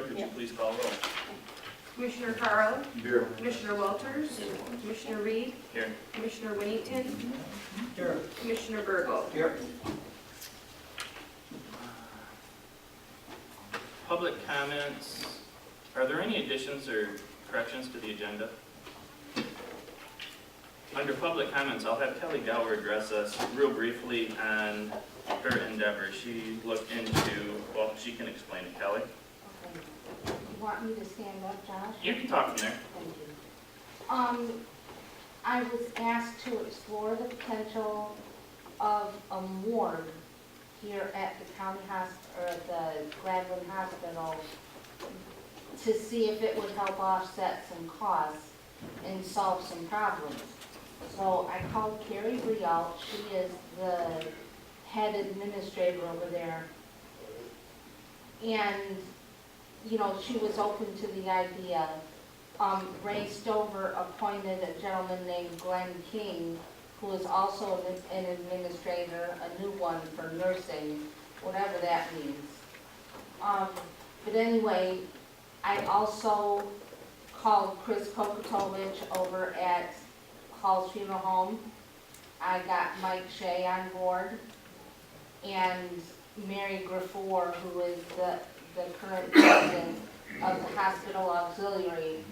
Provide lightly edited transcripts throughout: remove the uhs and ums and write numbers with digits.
clerk, could you please call roll? Commissioner Carl, Here. Commissioner Walters, Commissioner Reed, Here. Commissioner Winnington, Here. Commissioner Burgo. Here. Public comments. Are there any additions or corrections to the agenda? Under public comments, I'll have Kelly Gower address us real briefly on her endeavor. She looked into, well, she can explain it, Kelly. Okay. You want me to stand up, Josh? You can talk from there. Thank you. I was asked to explore the potential of a morgue here at the county hospital, or at the Gladwin Hospital, to see if it would help offset some costs and solve some problems. So I called Carrie Rialt. She is the head administrator over there. And, you know, she was open to the idea. Ray Stover appointed a gentleman named Glenn King, who is also an administrator, a new one for nursing, whatever that means. But anyway, I also called Chris Kokotovich over at Hall's Funeral Home. I got Mike Shea on board, and Mary Graffor, who is the current president of the hospital auxiliary.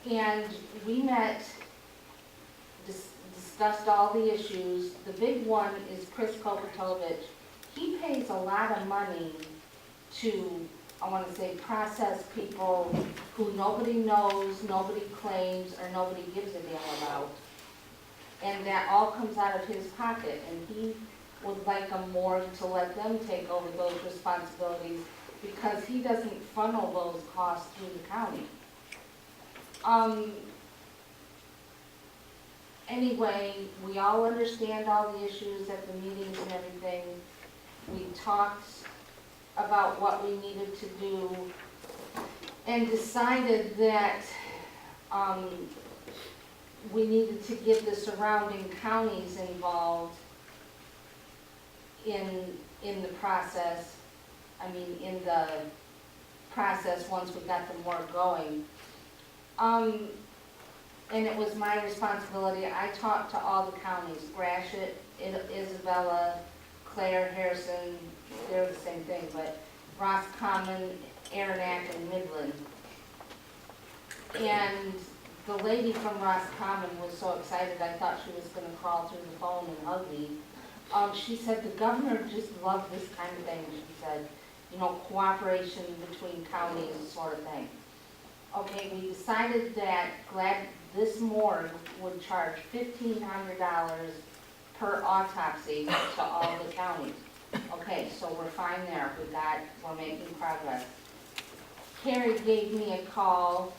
And we met, discussed all the issues. The big one is Chris Kokotovich. He pays a lot of money to, I want to say, process people who nobody knows, nobody claims, or nobody gives a damn about. And that all comes out of his pocket, and he would like a morgue to let them take over those responsibilities, because he doesn't funnel those costs through the county. Anyway, we all understand all the issues at the meetings and everything. We talked about what we needed to do and decided that we needed to get the surrounding counties involved in the process. I mean, in the process once we got the morgue going. And it was my responsibility. I talked to all the counties, Gratiot, Isabella, Clare, Harrison, they're the same thing, but Roscommon, Aranac, and Midland. And the lady from Roscommon was so excited, I thought she was going to crawl through the phone and hug me. She said the governor just loved this kind of thing, she said. You know, cooperation between counties sort of thing. Okay, we decided that this morgue would charge $1,500 per autopsy to all the counties. Okay, so we're fine there. We're making progress. Carrie gave me a call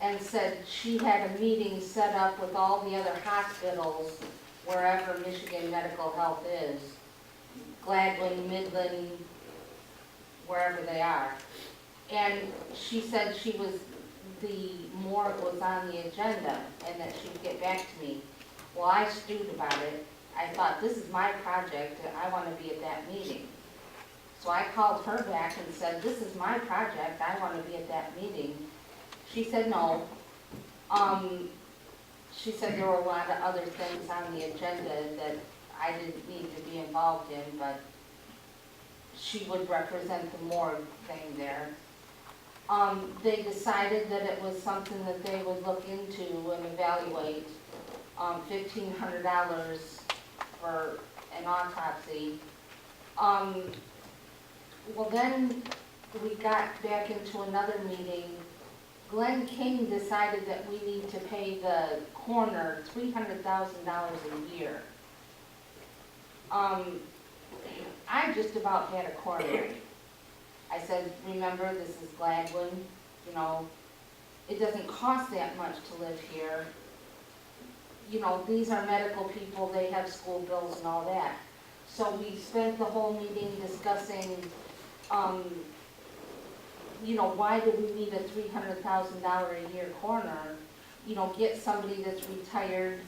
and said she had a meeting set up with all the other hospitals wherever Michigan Medical Health is, Gladwin, Midland, wherever they are. And she said the morgue was on the agenda and that she'd get back to me. Well, I stewed about it. I thought, this is my project and I want to be at that meeting. So I called her back and said, this is my project, I want to be at that meeting. She said no. She said there were a lot of other things on the agenda that I didn't need to be involved in, but she would represent the morgue thing there. They decided that it was something that they would look into and evaluate. $1,500 for an autopsy. Well, then we got back into another meeting. Glenn King decided that we need to pay the coroner $300,000 a year. I just about had a coronary. I said, remember, this is Gladwin, you know, it doesn't cost that much to live here. You know, these are medical people, they have school bills and all that. So we spent the whole meeting discussing, you know, why do we need a $300,000 a year coroner? You know, get somebody that's retired,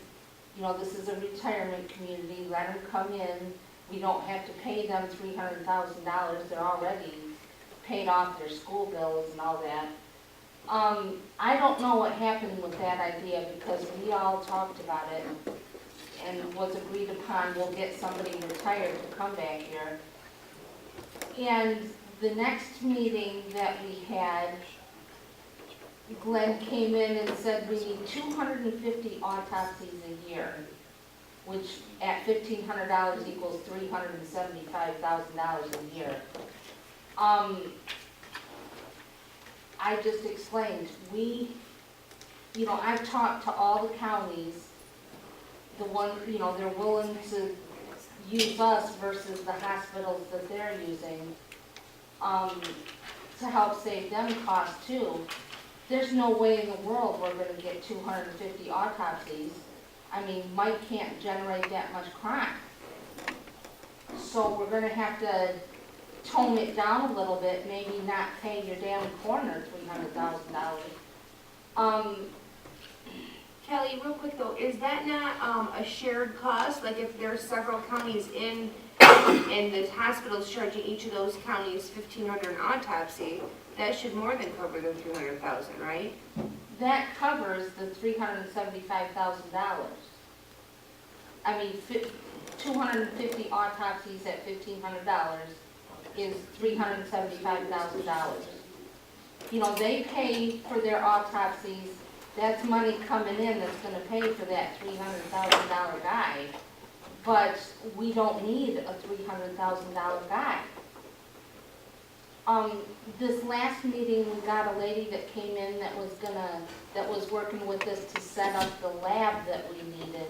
you know, this is a retirement community, let them come in. We don't have to pay them $300,000, they're already paid off their school bills and all that. I don't know what happened with that idea because we all talked about it and was agreed upon, we'll get somebody retired to come back here. And the next meeting that we had, Glenn came in and said we need 250 autopsies a year, which at $1,500 equals $375,000 a year. I just explained, I've talked to all the counties, the one, they're willing to use us versus the hospitals that they're using, to help save them costs too. There's no way in the world we're gonna get 250 autopsies. I mean, Mike can't generate that much crime. So we're gonna have to tone it down a little bit, maybe not pay your damn coroner $300,000. Kelly, real quick though, is that not a shared cost? Like if there's several counties in, and the hospital's charging each of those counties $1,500 an autopsy, that should more than cover the $300,000, right? That covers the $375,000. I mean, 250 autopsies at $1,500 is $375,000. They pay for their autopsies, that's money coming in that's gonna pay for that $300,000 guy. But we don't need a $300,000 guy. This last meeting, we got a lady that came in that was working with us to set up the lab that we needed.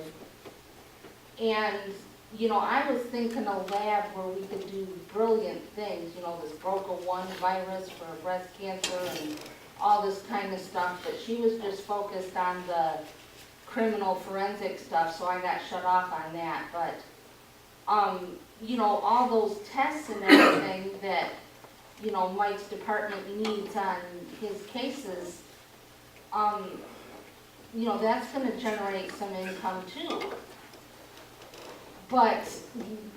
And, I was thinking a lab where we could do brilliant things, this BRCA1 virus for breast cancer and all this kind of stuff, but she was just focused on the criminal forensic stuff, so I got shut off on that, but, all those tests and everything that, Mike's department needs on his cases, that's gonna generate some income too. But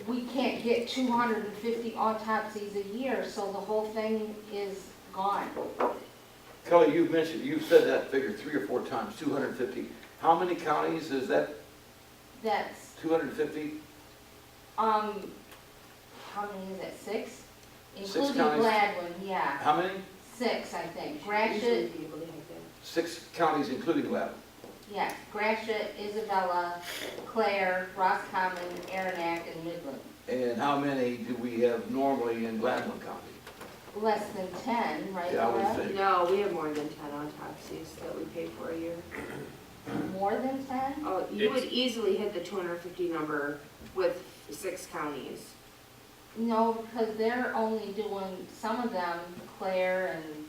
we can't get 250 autopsies a year, so the whole thing is gone. Kelly, you've said that figure 3 or 4 times, 250. How many counties is that, That's, 250? how many is it, 6? 6 Including counties? Gladwin, yeah, How many? 6, I think. Gratiot, 6 counties including Lebanon. yeah, Gratiot, Isabella, Clare, Roscommon, Aranac, and Midland. And how many do we have normally in Gladwin County? Less than 10, right, Yeah, I would Laura? think. No, we have more than 10 autopsies that we pay for a year. More than 10? Oh, you would easily hit the 250 number with 6 counties. No, because they're only doing, some of them, Clare and,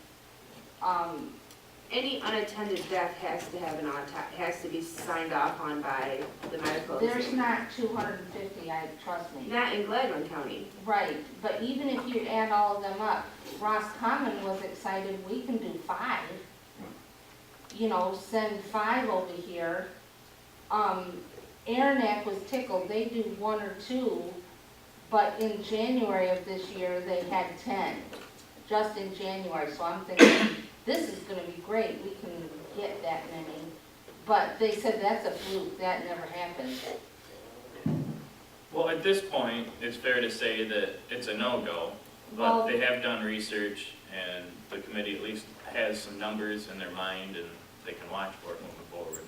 Any unattended death has to have has to be signed off on by the medical there's examiner. not 250, trust me. Not in Gladwin County. Right, but even if you add all of them up, Roscommon was excited, we can do 5. Send 5 over here. Aranac was tickled, they do 1 or 2, but in January of this year, they had 10, just in January, so I'm thinking, this is gonna be great, we can get that many. But they said that's a fluke, that never happened. Well, at this point, it's fair to say that it's a no-go, Well- but they have done research, and the committee at least has some numbers in their mind, and they can watch for it moving forward.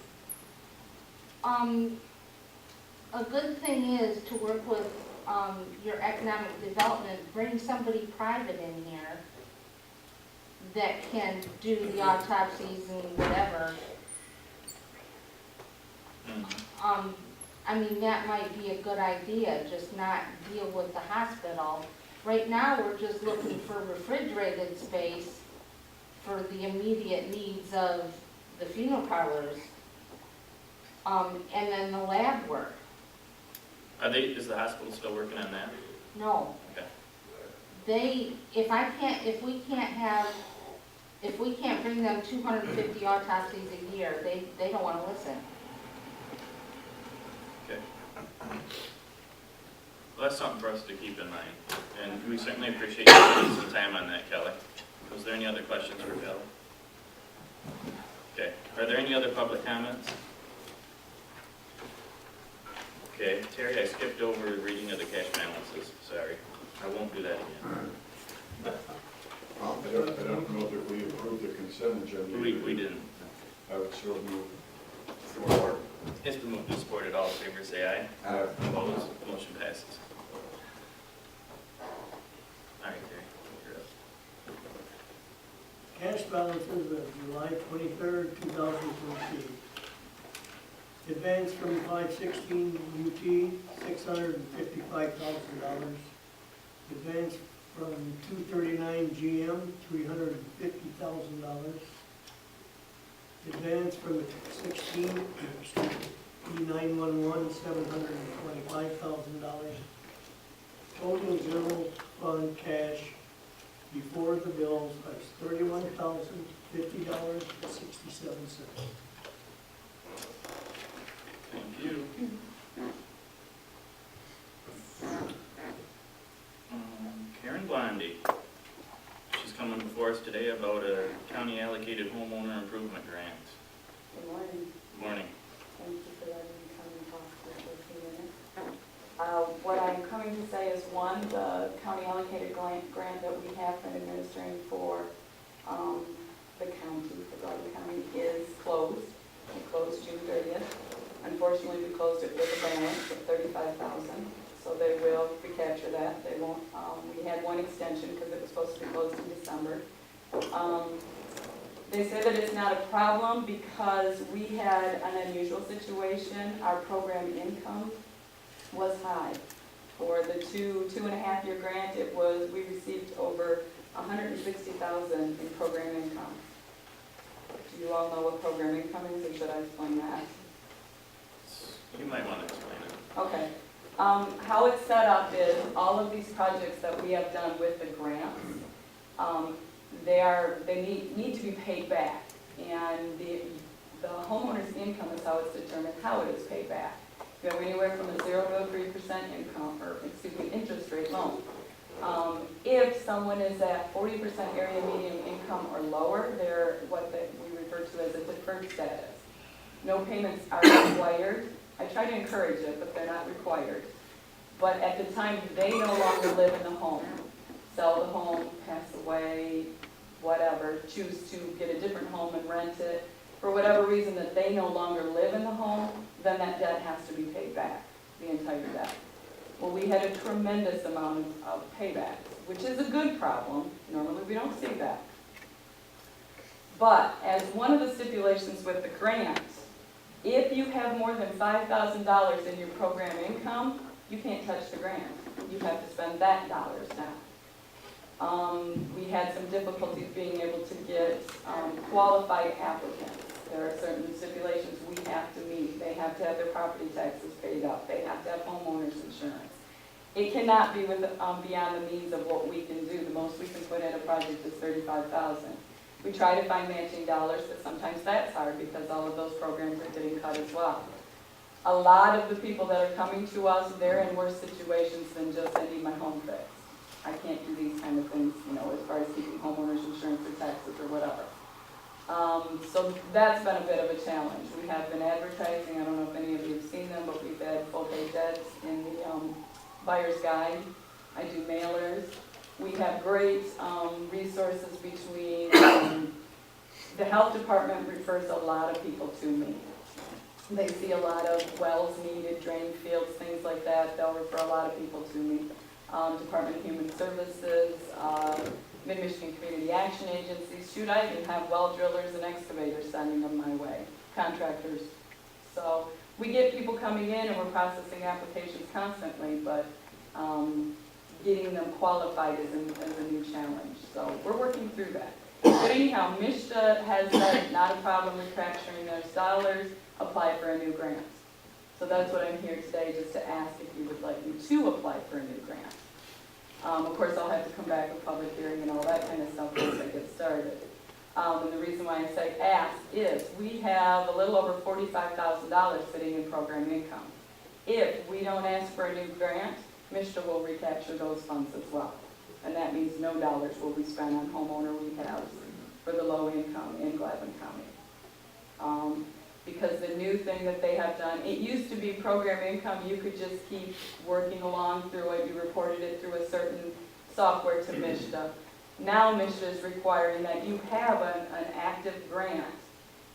A good thing is to work with, your economic development, bring somebody private in here that can do the autopsies and whatever. Mhm. That might be a good idea, just not deal with the hospital. Right now, we're just looking for refrigerated space for the immediate needs of the funeral parlors. And then the lab work. Is the hospital still working on that? No. Okay. If we can't bring them 250 autopsies a year, they don't wanna listen. Okay. Well, that's something for us to keep in mind, and we certainly appreciate you spending some time on that, Kelly. Was there any other questions for Kelly? Okay, are there any other public comments? Okay, Terry, I skipped over reading of the cash balances, sorry. I won't do that again. I don't know that we approved the consent agenda. We didn't. I would still move. Support. It's been moved and supported, all in favor say aye. Aye. Opposed, motion passes. All right, Terry, you're up. Cash balances of July 23rd, 2014. Advance from 516 UT, $655,000. Advance from 239 GM, $350,000. Advance from 16 E911, $725,000. Total general fund cash before the bills is $31,050.67. Thank you. Karen Blondie. She's coming before us today about a county allocated homeowner improvement grant. Good morning. Good morning. Thank you for letting me come and talk for a few minutes. What I'm coming to say is, one, the county allocated grant that we have been administering for the county, for Garden County, is closed. It closed June 30th. Unfortunately, we closed it with a balance of $35,000, so they will recapture that. They won't. We had one extension because it was supposed to be closed in December. They say that it's not a problem because we had an unusual situation. Our program income was high. For the two and a half year grant, we received over $160,000 in program income. Do you all know what program income is, or should I explain that? You might want to explain it. Okay. How it's set up is all of these projects that we have done with the grants, they need to be paid back, and the homeowner's income is how it's determined how it is paid back. You have anywhere from a 0 to a 3% income, or interest rate loan. If someone is at 40% area median income or lower, they're we refer to as a deferred status. No payments are required. I try to encourage it, but they're not required. But at the time, they no longer live in the home, sell the home, pass away, whatever, choose to get a different home and rent it, for whatever reason that they no longer live in the home, then that debt has to be paid back, the entire debt. Well, we had a tremendous amount of paybacks, which is a good problem. Normally, we don't see that. But as one of the stipulations with the grant, if you have more than $5,000 in your program income, you can't touch the grant. You have to spend that dollars now. We had some difficulties being able to get qualified applicants. There are certain stipulations we have to meet. They have to have their property taxes paid up. They have to have homeowners insurance. It cannot be beyond the means of what we can do. The most we can put in a project is $35,000. We try to find matching dollars, but sometimes that's hard because all of those programs are getting cut as well. A lot of the people that are coming to us, they're in worse situations than just, I need my home fixed. I can't do these kind of things, as far as keeping homeowners insurance or taxes or whatever. So that's been a bit of a challenge. We have been advertising, I don't know if any of you have seen them, but we've had full-page ads in the buyer's guide. I do mailers. We have great resources between, the health department refers a lot of people to me. They see a lot of wells needed, drain fields, things like that. They'll refer a lot of people to me. Department of Human Services, Mid-Michigan Community Action Agencies. Shoot, I even have well drillers and excavators sending them my way, contractors. So we get people coming in and we're processing applications constantly, but getting them qualified is a new challenge. So we're working through that. But anyhow, MSHDA has said not a problem with capturing those dollars, apply for a new grant. So that's what I'm here today, just to ask if you would like me to apply for a new grant. Of course, I'll have to come back with public hearing and all that kind of stuff once I get started. And the reason why I say ask is we have a little over $45,000 sitting in program income. If we don't ask for a new grant, Mishta will recapture those funds as well. And that means no dollars will be spent on homeowner rehabs for the low income in Gladwin County. Because the new thing that they have done, it used to be program income, you could just keep working along through it, you reported it through a certain software to Mishta. Now Mishta is requiring that you have an active grant,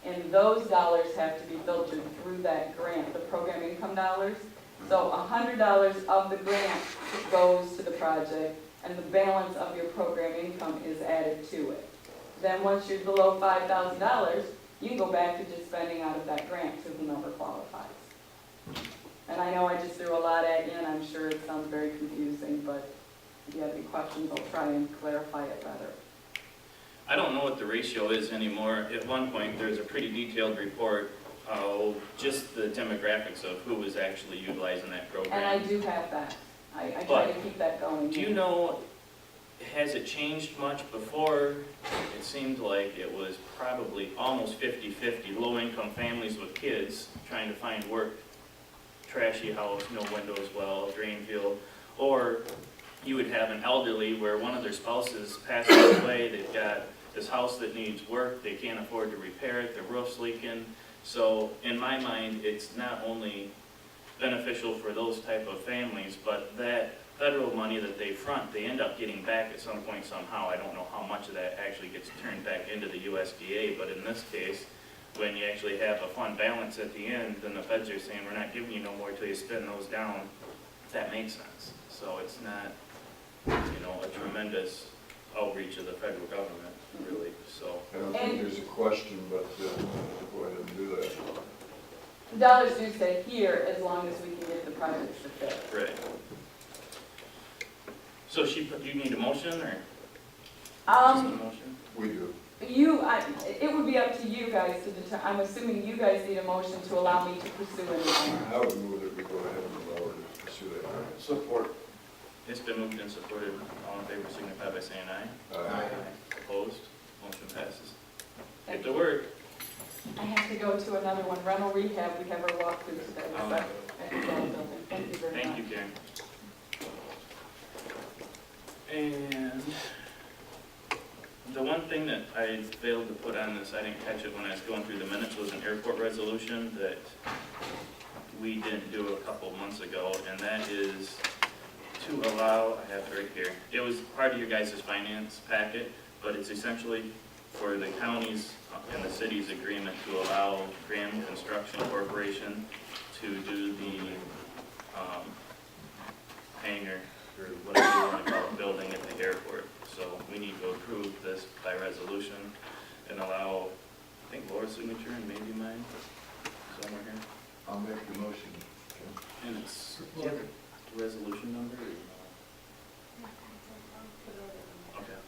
and those dollars have to be filtered through that grant, the program income dollars. So $100 of the grant goes to the project, and the balance of your program income is added to it. Then once you're below $5,000, you can go back to just spending out of that grant to whomever qualifies. And I know I just threw a lot at you, and I'm sure it sounds very confusing, but if you have any questions, I'll try and clarify it better. I don't know what the ratio is anymore. At one point, there's a pretty detailed report of just the demographics of who was actually utilizing that program. And I do have that. I try to keep that going. Do you know, has it changed much? Before, it seemed like it was probably almost 50-50, low-income families with kids trying to find work, trashy house, no windows, well, drain field, or you would have an elderly where one of their spouses passes away, they've got this house that needs work, they can't afford to repair it, the roof's leaking. So in my mind, it's not only beneficial for those type of families, but that federal money that they front, they end up getting back at some point somehow. I don't know how much of that actually gets turned back into the USDA, but in this case, when you actually have a fund balance at the end, then the feds are saying, we're not giving you no more till you spend those down. That makes sense. So it's not, you know, a tremendous outreach of the federal government, really, so. I don't think there's a question, but go ahead and do that. The dollars do stay here as long as we can get the projects to fit. Right. So you need a motion, or just a motion? We do. It would be up to you guys to determine. I'm assuming you guys need a motion to allow me to pursue anything. I would move that we go ahead and allow her to pursue that grant. Support. It's been moved and supported. All in favor signify by saying aye. Aye. Opposed? Motion passes. Get Thank to you. work. I have to go to another one, rental rehab. We have our walkthrough today. Oh. At the building. Thank you very much. Thank you, Karen. And the one thing that I failed to put on this, I didn't catch it when I was going through the minutes, was an airport resolution that we didn't do a couple months ago, and that is to allow, I have it right here, it was part of your guys' finance packet, but it's essentially for the counties and the city's agreement to allow Graham Construction Corporation to do the hangar, or whatever you want to call it, building at the airport. So we need to approve this by resolution and allow, I think, Laura's signature and maybe mine, somewhere here. I'll make the motion. And it's, do you have a resolution number or no? Okay.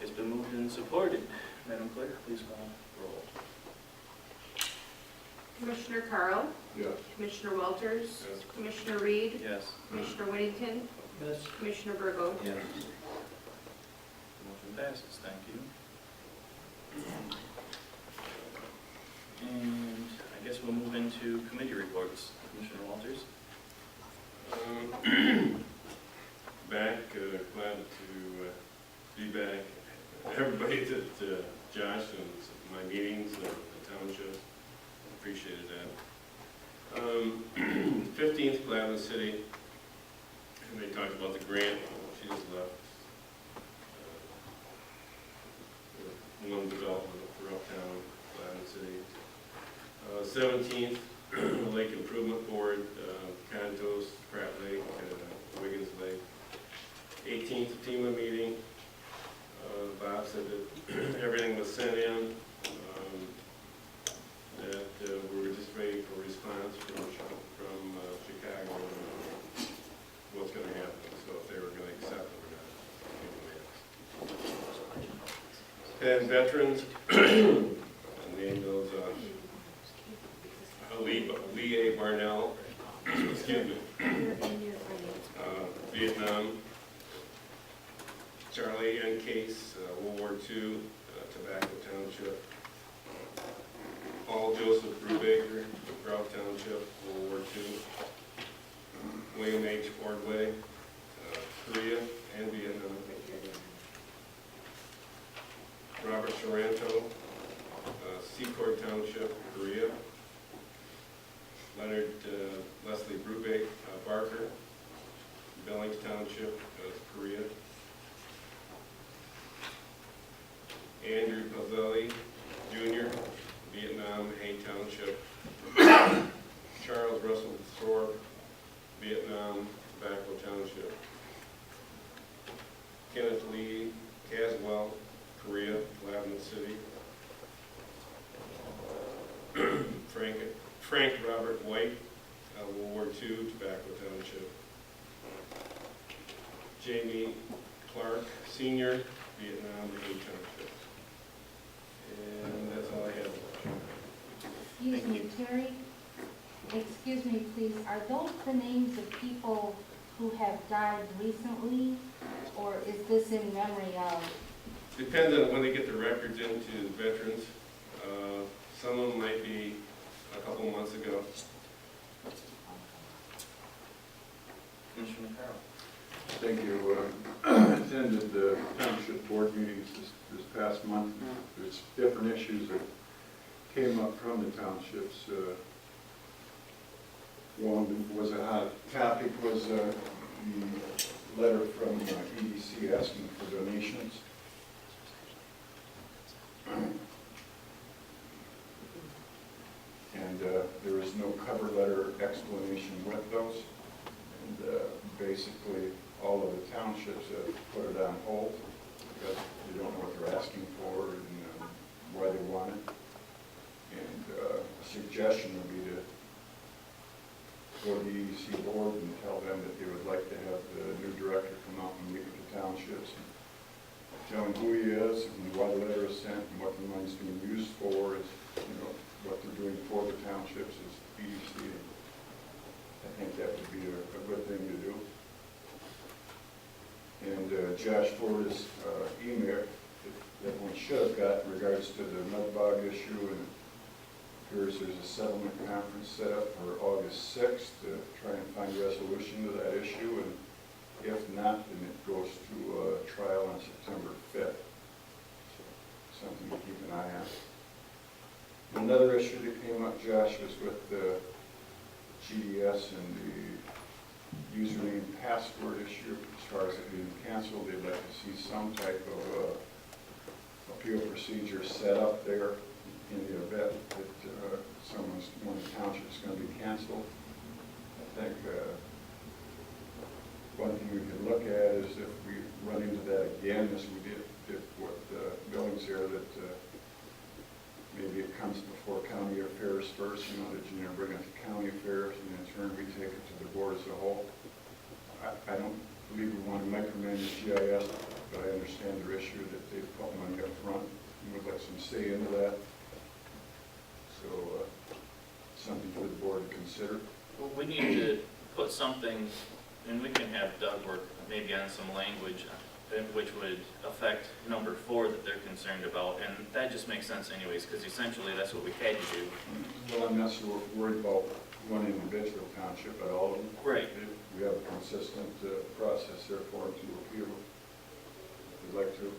It's been moved and supported. Madam Clerk, please call roll. Commissioner Carl, Yes. Commissioner Walters, Yes. Commissioner Reed, Yes. Commissioner Whittington, Yes. Commissioner Burgo. Yes. Motion passes, thank you. And I guess we'll move into committee reports. Commissioner Walters? Glad to be back. Everybody that Josh and my meetings and the township, appreciated that. 15th Gladwin City, and they talked about the grant. She just left. One development for uptown Gladwin City. 17th, Lake Improvement Board, Contos, Pratt Lake, Wiggins Lake. 18th, FEMA meeting. Bob said that everything was sent in, that we were just waiting for a response from Chicago on what's going to happen, so if they were going to accept it or not. And veterans, I named those, Lee A. Barnell, excuse me, Vietnam, Charlie N. Case, World War II, Tobacco Township, Paul Joseph Brubaker, Ralph Township, World War II, William H. Ordway, Korea and Vietnam. Robert Sorrento, Secord Township, Korea. Leonard Leslie Brubaker, Barker, Billings Township, Korea. Andrew Pazzelli Jr., Vietnam, Hay Township. Charles Russell Thorpe, Vietnam, Tobacco Township. Kenneth Lee Caswell, Korea, Lavin City. Frank Robert White, World War II, Tobacco Township. Jamie Clark Sr., Vietnam, Hay Township. And that's all I have. Excuse me, Terry, excuse me, please, are those the names of people who have died recently, or is this in memory of? Depends on when they get the records into the veterans. Some of them might be a couple months ago. Commissioner Carroll. Thank you. Attended the township board meetings this past month. There's different issues that came up from the townships. One was a hot topic was the letter from EDC asking for donations. And there was no cover letter explanation with those. And basically, all of the townships have put it on hold because they don't know what they're asking for and why they want it. And a suggestion would be to go to the EDC board and tell them that they would like to have the new director come out and meet with the townships and tell him who he is and why the letter is sent and what the money's being used for, is, you know, what they're doing for the townships is EDC. I think that would be a good thing to do. And Josh Ford's email that one should have got in regards to the mud bog issue, and it appears there's a settlement conference set up for August 6th to try and find a resolution to that issue, and if not, then it goes to trial on September 5th. So something to keep an eye on. Another issue that came up, Josh, was with the GDS and the username password issue. As far as it being canceled, they'd like to see some type of appeal procedure set up there in the event that one township is going to be canceled. I think one thing we could look at is if we run into that again, as we did with Billings here, that maybe it comes before county affairs first, you know, that you bring it to county affairs, and in turn we take it to the board as a whole. I don't believe we want to micromanage GIS, but I understand their issue that they put money up front and would like some say into that. So something for the board to consider. Well, we need to put something, and we can have Doug work maybe on some language which would affect number 4 that they're concerned about, and that just makes sense anyways, because essentially that's what we had to do. Well, I'm not so worried about one individual township, but all of them. Right. We have a consistent process there for them to appeal. If we'd like to.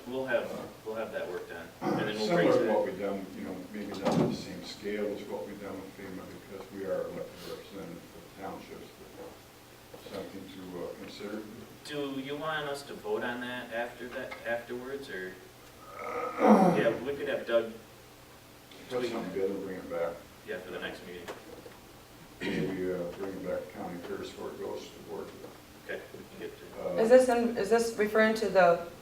We'll have that worked on, and then we'll Similar bring to it. what we've done, you know, maybe not on the same scale as what we've done with FEMA, because we are elected representatives of the townships, but something to consider. Do you want us to vote on that afterwards, or? Yeah, we could have Doug, Put something together and bring it back. yeah, for the next meeting. Maybe bring it back to county affairs before it goes to the board. Okay, we can get to. Is this referring to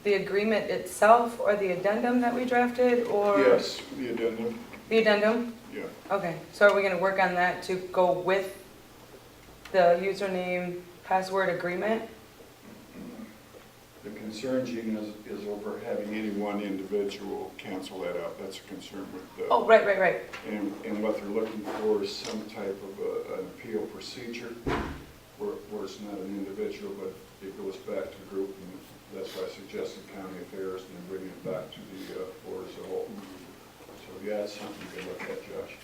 the agreement itself or the addendum that we drafted, or? Yes, the addendum, The addendum? yeah. Okay, so are we gonna work on that to go with the username password agreement? The concern, Gene, is over having any one individual cancel that out. That's a concern with the. Oh, right. And what they're looking for is some type of an appeal procedure where it's not an individual, but it goes back to the group. And that's why I suggested county affairs and then bringing it back to the board as a whole. So yeah, it's something you can look at, Josh.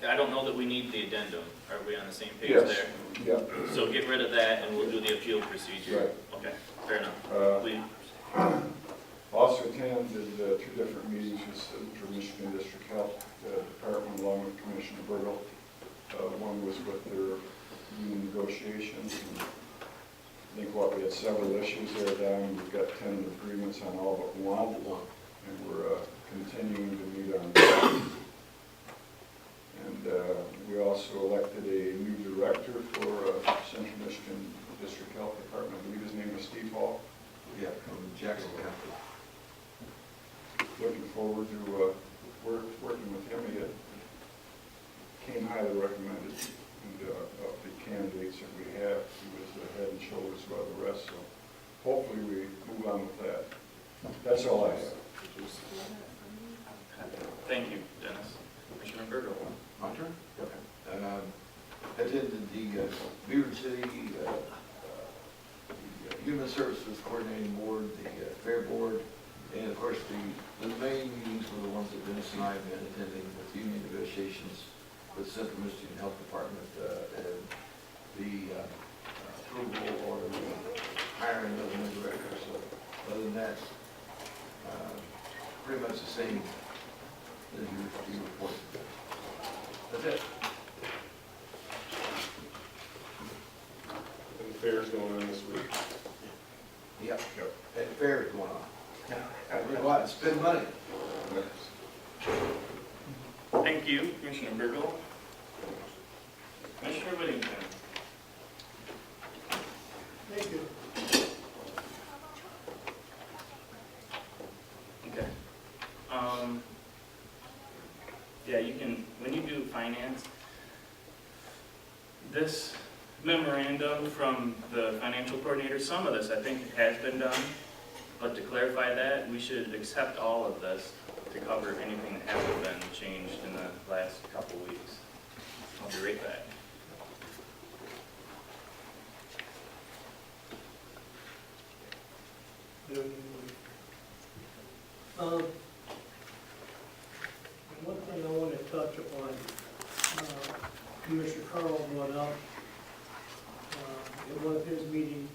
I don't know that we need the addendum. Are we on the same page Yes. there? Yeah, So get rid of that and we'll do the appeal procedure. Okay, fair enough. We, also attended 2 different meetings with Central Michigan District Health Department along with Commissioner Burgle. One was with their union negotiations. And I think we had several issues there, Don. We've got tentative agreements on all but one, and we're continuing to meet on that. And we also elected a new director for Central Michigan District Health Department. I believe his name is Steve Hall. Yeah, from Jackson County. Looking forward to working with him. He came highly recommended, and of the candidates that we have, he was head and shoulders above the rest. So hopefully we move on with that. That's all I have. thank you, Dennis. Commissioner Burgo. My turn? Okay. Attended the Beaver City the Human Services Coordinating Board, the Fair Board, and of course the main meetings were the ones that Dennis and I have been attending with union negotiations with Central Michigan Health Department, and the approval or the hiring of the new director. So other than that, pretty much the same as you reported. That's it. And the fair's going on this week. Yep. And fair is going on. We're going to spend money. Thank you, Commissioner Burgo. Commissioner Whittington. Thank you. Okay. Yeah, you can, when you do finance, this memorandum from the financial coordinator, some of this I think has been done, but to clarify that, we should accept all of this to cover anything that hasn't been changed in the last couple weeks. I'll be right back. One thing I want to touch upon, Commissioner Carl brought up at one of his meetings,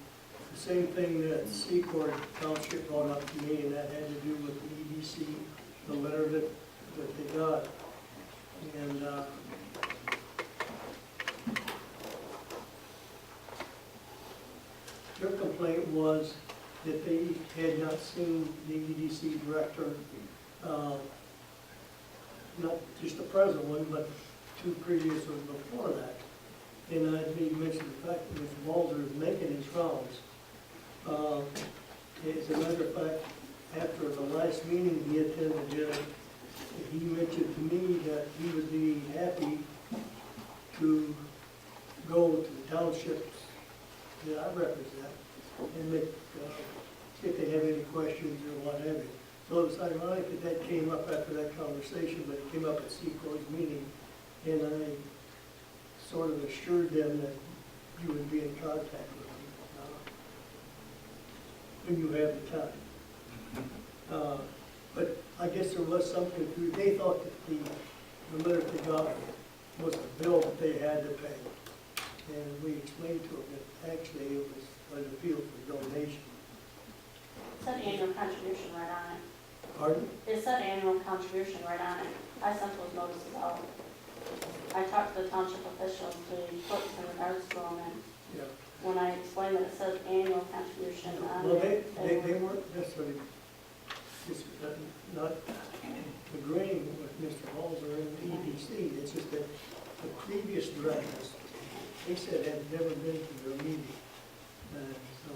the same thing that Secord Township brought up to me, and that had to do with the EDC, the letter that they got. And their complaint was that they had not seen the EDC director, not just the present one, but 2 previous ones before that. And I did mention the fact that Mr. Walzer is making his rounds. As a matter of fact, after the last meeting he attended, he mentioned to me that he would be happy to go to the townships that I represent and make, if they have any questions or whatever. So it's ironic that came up after that conversation, but it came up at Secord's meeting, and I sort of assured them that you would be in contact with them when you have the time. But I guess there was something, they thought that the letter they got was a bill that they had to pay. And we explained to them that actually it was an appeal for donation. It said annual contribution right on it. Pardon? It said annual contribution right on it. I sent those notices out. I talked to the township officials to put in regards to them, and Yeah. when I explained that it says annual contribution on Well, it, they weren't necessarily, just not agreeing with Mr. Walzer and the EDC. It's just that the previous directors, they said had never been to their meeting. And so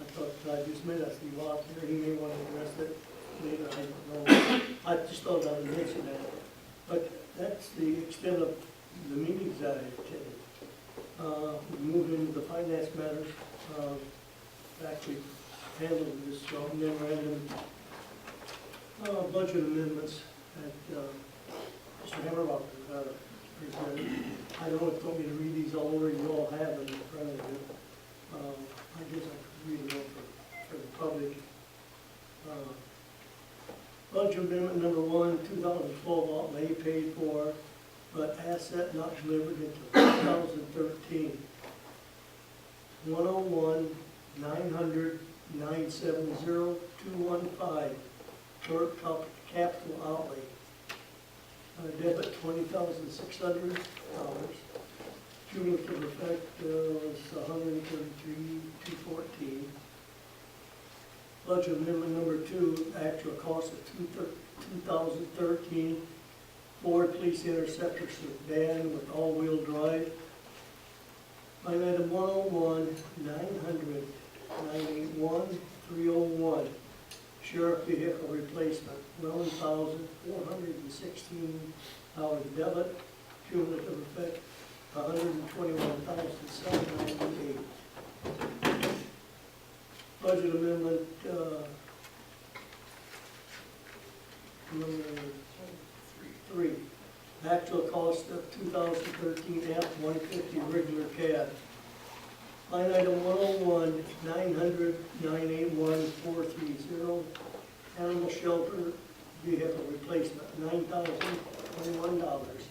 I thought, I just made us leave out here, he may want to address it later, I don't know. I just thought I would mention that. But that's the extent of the meetings that I attended. We moved into the finance matters, actually handled this memorandum, budget amendments that Mr. Hammerlock presented. I don't know if you want me to read these all over, you all have them in front of you. I guess I could read them all for the public. Budget amendment number 1, 2012 outlay paid for but asset not delivered until 2013. 101-900-970-215, clerk capital outlay. Debit $20,600. Cumulative effect was $133,214. Budget amendment number 2, actual cost of 2013 Ford Police Interceptor sedan with all-wheel drive. Line item 101-900-981-301, sheriff vehicle replacement, $11,416 debit, cumulative effect, $121,798. Budget amendment, number 3. Actual cost of 2013 F-150 regular cab. Line item 101-900-981-430, animal shelter vehicle replacement, $9,021,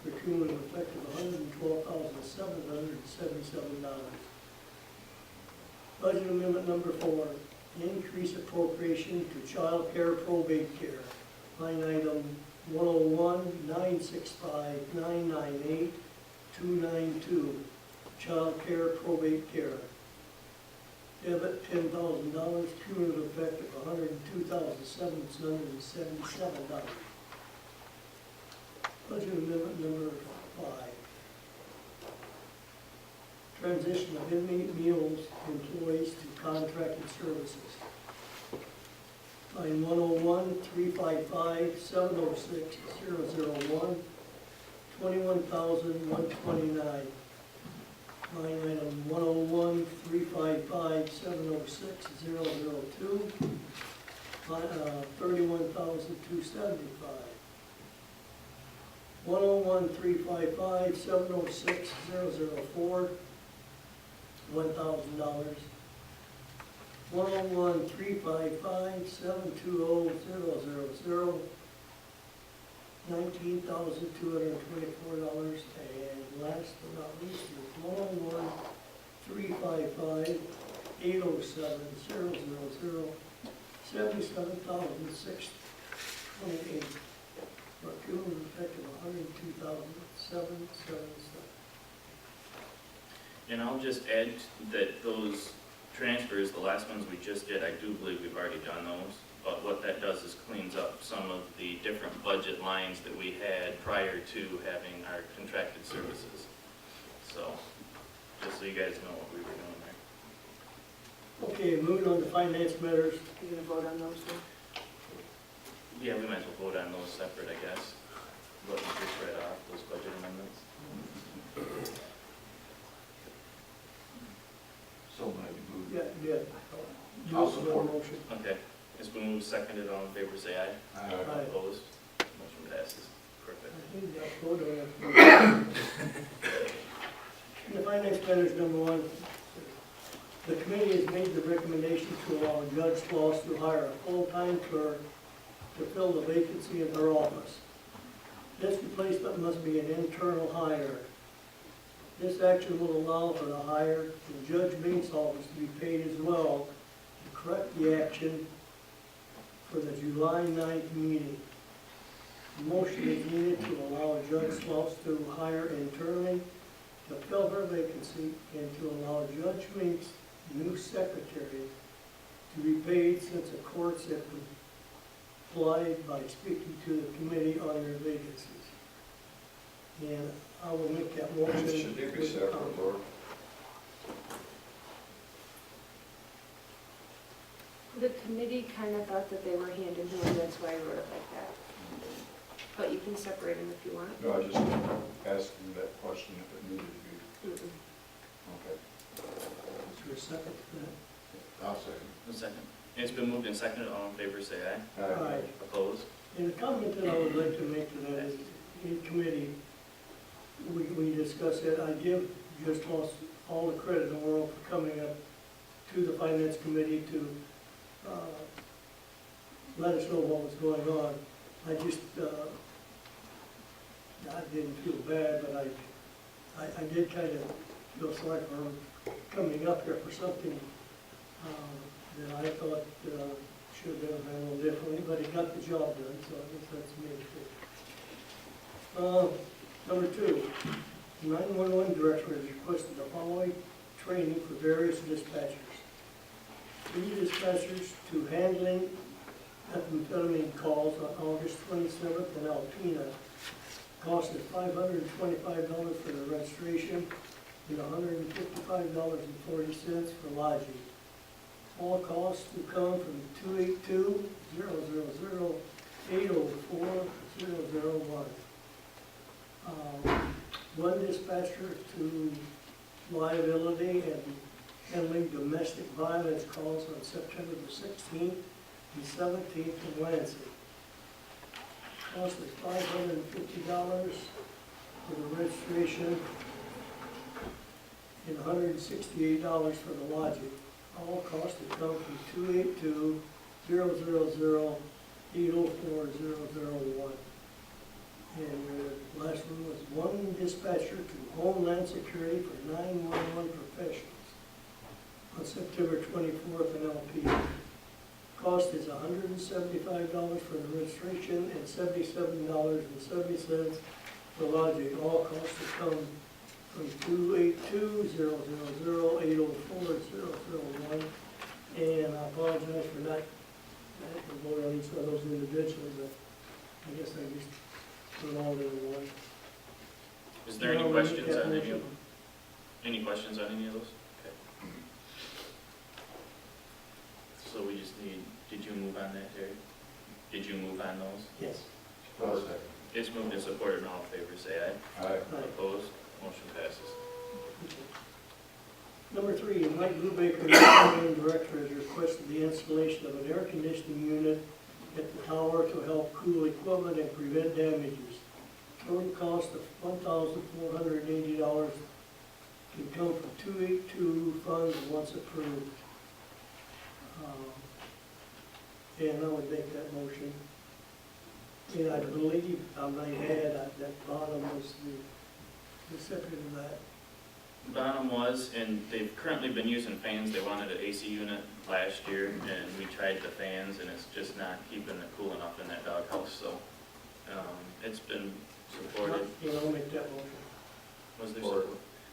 for cumulative effect of $112,777. Budget amendment number 4, increase appropriation to child care probate care. Line item 101-965-998-292, child care probate care. Debit $10,000, cumulative effect of $102,777. Budget amendment number 5. Transition of inmate meals employees to contracted services. Line 101-355-706-001, $21,129. Line item 101-355-706-002, $31,275. 101-355-706-004, $1,000. 101-355-720-000, $19,224. And last but not least is 101-355-807-000, $77,628. For a cumulative effect of $102,777. And I'll just add that those transfers, the last ones we just did, I do believe we've already done those. But what that does is cleans up some of the different budget lines that we had prior to having our contracted services. So, just so you guys know what we were doing there. Okay, moving on to finance matters. You gonna vote on those two? Yeah, we might as well vote on those separate, I guess. What we just read off, those budget amendments. So might be moved. Yeah. I'll support. Motion. Okay, it's been moved, seconded, all in favor, say aye. Aye. Opposed? Motion passes. Perfect. I think I'll vote on it. The finance matters number 1. The committee has made the recommendation to allow Judge Sloss to hire a full-time clerk to fill the vacancy in her office. This replacement must be an internal hire. This action will allow for the hire of Judge Bates' office to be paid as well to correct the action for the July 9th meeting. The motion is needed to allow Judge Sloss to hire internally to fill her vacancy and to allow Judge Bates' new secretary to be paid since the courts have complied by speaking to the committee on their vacancies. And I will make that motion. Should they be separate, Lord? The committee kind of thought that they were hand in hand, that's why I wrote it like that. But you can separate them if you want. No, I just asked him that question if it needed to be. Mm-mm. Okay. Is there a second to that? I'll second. A second. It's been moved and seconded, all in favor, say aye. Aye. Opposed? And the comment that I would like to make to that is, in committee, we discussed that, I give Judge Sloss all the credit in the world for coming up to the finance committee to let us know what was going on. I just, didn't feel bad, but I did kind of feel sorry for him coming up here for something that I thought should have been handled differently, but he got the job done, so I guess that's the main thing. Number 2, the 911 director has requested the following training for various dispatchers. 3 dispatchers to handling methamphetamine calls on August 27th in Alpena. Cost is $525 for the registration and $155.40 for lodging. All costs to come from 282-000-804-001. 1 dispatcher to liability and handling domestic violence calls on September the 16th and 17th in Lansing. Cost is $550 for the registration and $168 for the lodging. All costs to come from 282-000-804-001. And the last one was 1 dispatcher to Homeland Security for 911 professionals on September 24th in LP. Cost is $175 for the registration and $77.70 for lodging. All costs to come from 282-000-804-001. And I apologize for not voting on each of those individually, but I guess I just put it all in one. Is there any questions on any of them? Any questions on any of those? Okay. So we just need, did you move on that, Terry? Did you move on those? Yes. It's moved and supported, and all in favor say aye. Aye. Opposed? Motion passes. Number 3, Mike Brubaker, the Program Director, has requested the installation of an air conditioning unit at the tower to help cool equipment and prevent damages. Total cost of $1,480 can come from 282 funds once approved. And I would make that motion. And I believe, I might add, that bottom was the recipient of that. Bonham was, and they've currently been using fans. They wanted an AC unit last year, and we tried the fans, and it's just not keeping it cool enough in that doghouse, so it's been supported. And I'll make that motion. Was there support?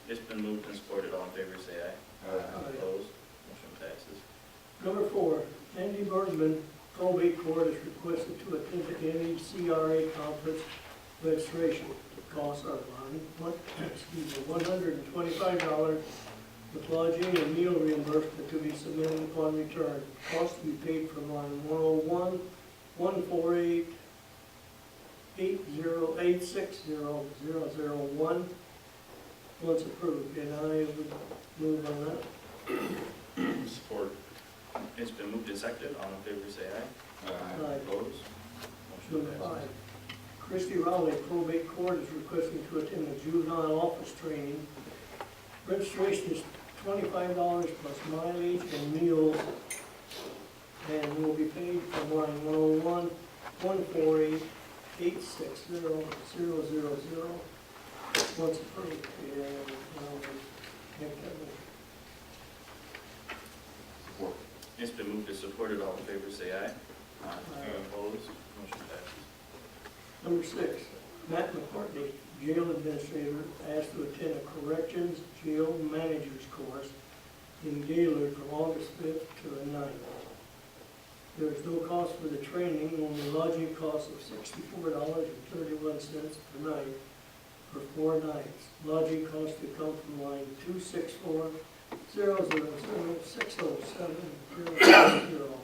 It's been moved and supported. All in favor say aye. Opposed? Motion passes. Number 4, Andy Bergman, probate court is requested to attend the NECRA conference registration. Costs are $125 with lodging and meal reimbursement to be submitted upon return. Cost to be paid from line 101-148-860-001 once approved. And I would move on that. Support. It's been moved and seconded. All in favor say aye. Aye. Opposed? Motion Number passes. 5, Christy Rowley, probate court is requesting to attend the juvenile office training. Registration is $25 plus mileage and meals, and will be paid from line 101-148-860-000 once approved. And I'll make that motion. Support. It's been moved and supported. All in favor say aye. Aye. Opposed? Motion passes. Number 6, Matt McCartney, jail administrator, asked to attend a corrections jail manager's course in Gaylord from August 5th to the 9th. There is no cost for the training, only lodging cost of $64.31 per night for 4 nights. Lodging cost to come from line 264-000-607-000.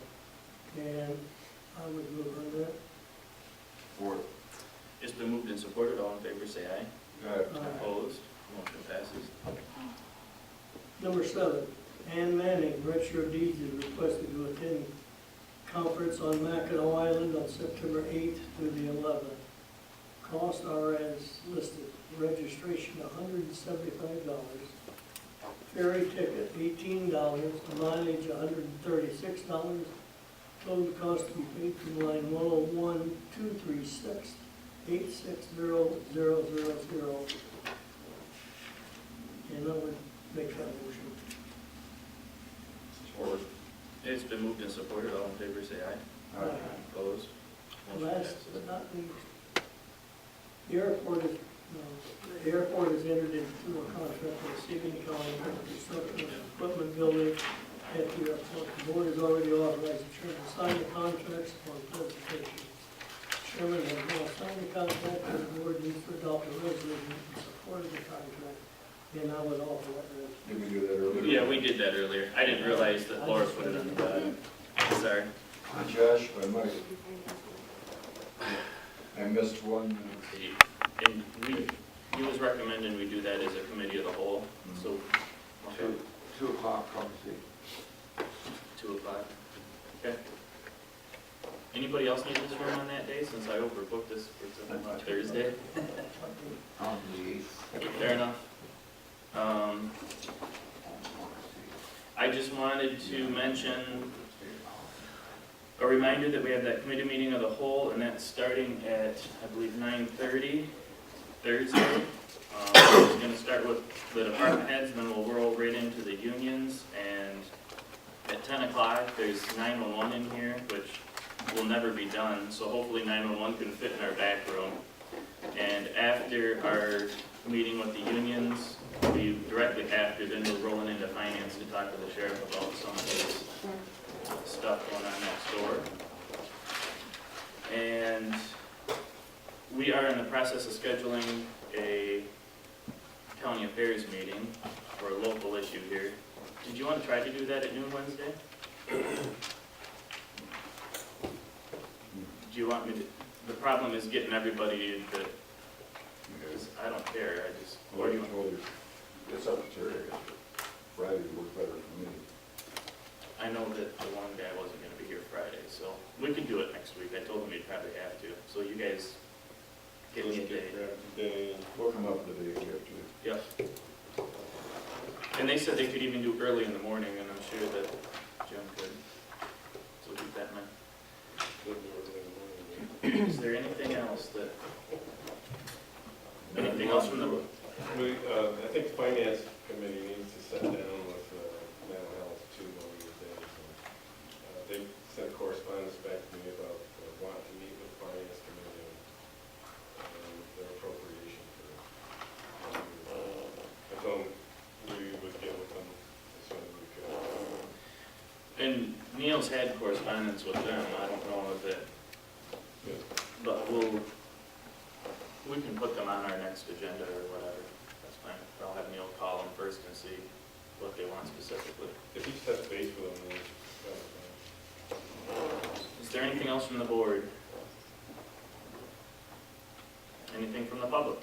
And I would move on that. Support. It's been moved and supported. All in favor say aye. Aye. Opposed? Motion passes. Number 7, Ann Manning, Register of Deeds, is requested to attend conference on Mackinac Island on September 8th through the 11th. Costs are as listed. Registration $175, ferry ticket $18, mileage $136. Total cost to be paid from line 101-236 860000. And I would make that motion. Support. It's been moved and supported, all in favor say aye. Aye. Opposed? Motion Last passes. but not least, the airport has entered into a contract with Sabine County for the construction of equipment building at the airport. The board has already authorized the chairman to sign the contracts upon presentation. Chairman has now signed the contract, and the board needs to adopt a resolution in support of the contract. And I would offer that resolution. Did we do that earlier? Yeah, we did that earlier. I didn't realize that Laura put it on the bottom. Sorry. Josh, I might, I missed one. And he was recommending we do that as a committee of the whole, so, okay, 2 o'clock, conversation. 2 o'clock. Okay. Anybody else need this room on that day, since I overbooked this for Thursday? On the 8th. Fair enough. I just wanted to mention a reminder that we have that committee meeting of the whole, and that's starting at, I believe, 9:30 Thursday. It's going to start with the department heads, then we'll roll right into the unions, and at 10 o'clock, there's 911 in here, which will never be done, so hopefully 911 can fit in our back room. And after our meeting with the unions, directly after, then we're rolling into finance to talk to the sheriff about some of this stuff going on next door. And we are in the process of scheduling a county affairs meeting for a local issue here. Did you want to try to do that at noon Wednesday? Do you want me to, the problem is getting everybody that, because I don't care, I just, What or do do you you, told you? It's up to Terry, I guess. Friday would work better for me. I know that the one guy wasn't gonna be here Friday, so we could do it next week. I told him we'd probably have to, so you guys give me a day. We'll come up with the day after. Yep. And they said they could even do early in the morning, and I'm sure that Jim could. So keep that in mind. Is there anything else that, anything else from the, I think the finance committee needs to sit down with mental health too one of these days. They sent correspondence back to me about wanting to meet with the finance committee and their appropriation for. I told them we would get with them as soon as we could. and Neil's had correspondence with them, I don't know if it, but we can put them on our next agenda or whatever. That's fine. I'll have Neil call them first and see what they want specifically. If you touch base with them, then Is there anything else from the board? Anything from the public?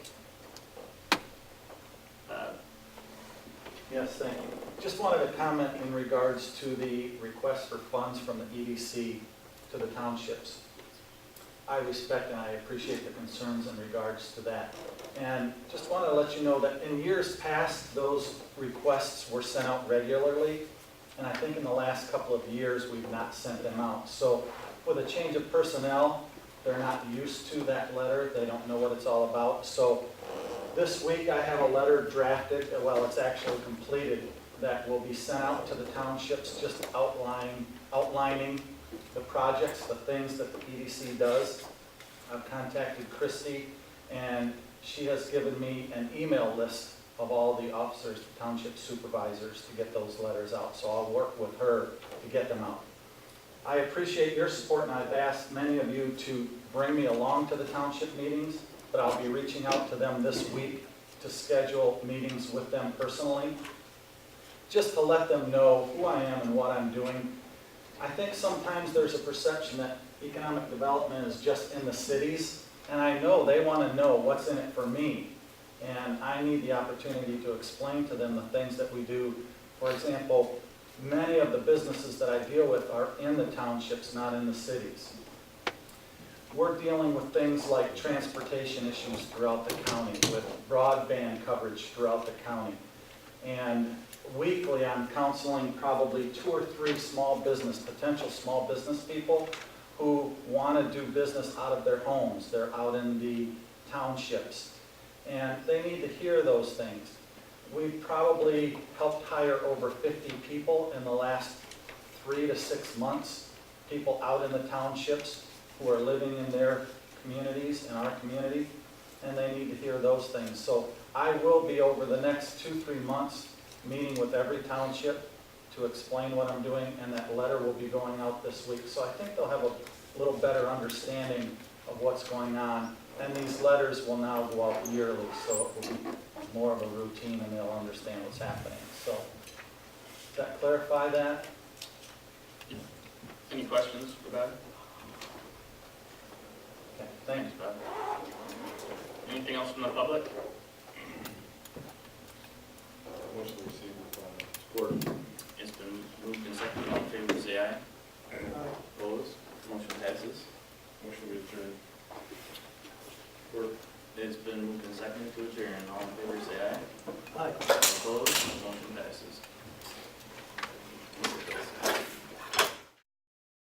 Yes, thank you. Just wanted to comment in regards to the request for funds from the EDC to the townships. I respect and I appreciate the concerns in regards to that. And just wanted to let you know that in years past, those requests were sent out regularly. And I think in the last couple of years, we've not sent them out. So with a change of personnel, they're not used to that letter. They don't know what it's all about. So this week, I have a letter drafted, well, it's actually completed, that will be sent out to the townships, just outlining the projects, the things that the EDC does. I've contacted Christy, and she has given me an email list of all the officers, the township supervisors, to get those letters out. So I'll work with her to get them out. I appreciate your support, and I've asked many of you to bring me along to the township meetings, but I'll be reaching out to them this week to schedule meetings with them personally, just to let them know who I am and what I'm doing. I think sometimes there's a perception that economic development is just in the cities, and I know they want to know what's in it for me. And I need the opportunity to explain to them the things that we do. For example, many of the businesses that I deal with are in the townships, not in the cities. We're dealing with things like transportation issues throughout the county, with broadband coverage throughout the county. And weekly, I'm counseling probably 2 or 3 potential small business people who want to do business out of their homes. They're out in the townships. And they need to hear those things. We've probably helped hire over 50 people in the last 3 to 6 months, people out in the townships who are living in their communities, in our community, and they need to hear those things. So I will be, over the next 2-3 months, meeting with every township to explain what I'm doing, and that letter will be going out this week. So I think they'll have a little better understanding of what's going on. And these letters will now go out yearly, so it will be more of a routine and they'll understand what's happening. So, does that clarify that? Any questions for Bob? Okay, thanks. Bob. Anything else from the public? Motion to receive with support. It's been moved and seconded. All in favor, say aye. Opposed? Motion passes. Motion to adjourn. It's been moved and seconded to adjourn. All in favor, say aye. Aye. Opposed? Motion passes.